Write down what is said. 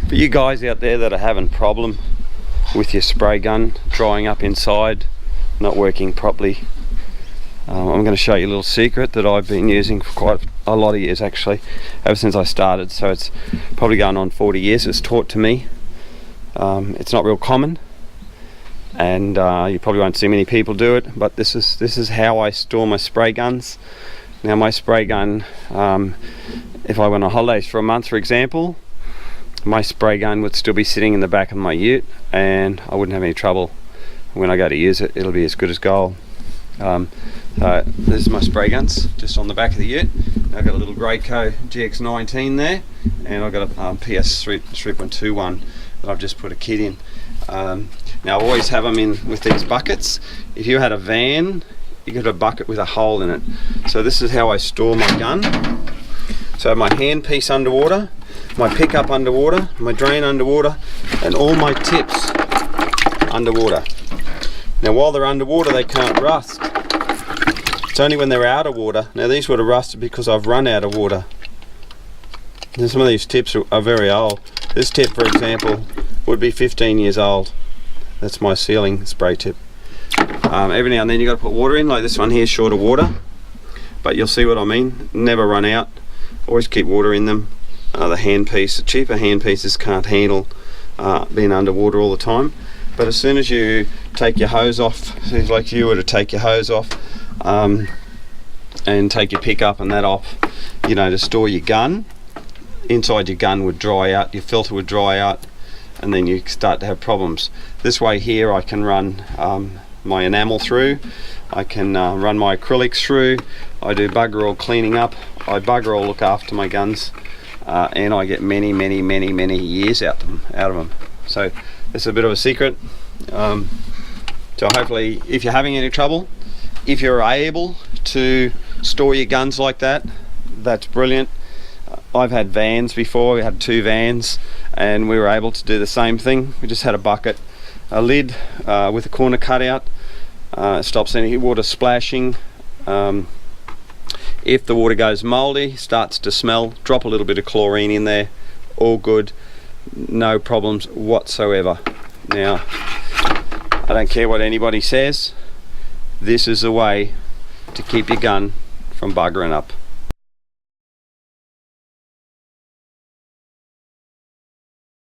For you guys out there that are having problem with your spray gun drying up inside, not working properly, I'm going to show you a little secret that I've been using for quite a lot of years, actually, ever since I started. So it's probably going on 40 years. It's taught to me. It's not real common, and you probably won't see many people do it, but this is how I store my spray guns. Now my spray gun, if I went on holidays for a month, for example, my spray gun would still be sitting in the back of my ute, and I wouldn't have any trouble. When I go to use it, it'll be as good as gold. So this is my spray guns just on the back of the ute. I've got a little Graco GX19 there, and I've got a PS 3.21 that I've just put a kit in. Now I always have them in with these buckets. If you had a van, you got a bucket with a hole in it. So this is how I store my gun. So I have my handpiece underwater, my pickup underwater, my drain underwater, and all my tips underwater. Now while they're underwater they can't rust. It's only when they're out of water. Now these would have rusted because I've run out of water. And some of these tips are very old. This tip, for example, would be 15 years old. That's my sealing spray tip. Every now and then you've got to put water in, like this one here is short of water. But you'll see what I mean. Never run out. Always keep water in them. The handpiece, the cheaper handpieces can't handle being underwater all the time. But as soon as you take your hose off, like you were to take your hose off and take your pickup and that off, you know, to store your gun, inside your gun would dry out, your filter would dry out, and then you start to have problems. This way here I can run my enamel through, I can run my acrylics through, I do bugger all cleaning up, I bugger all look after my guns, and I get many years out of them. So it's a bit of a secret. So hopefully, if you're having any trouble, if you're able to store your guns like that, that's brilliant. I've had vans before. We had 2 vans and we were able to do the same thing. We just had a bucket, a lid with a corner cut out. It stops any water splashing. If the water goes moldy, starts to smell, drop a little bit of chlorine in there, all good, no problems whatsoever. Now I don't care what anybody says, this is the way to keep your gun from buggering up.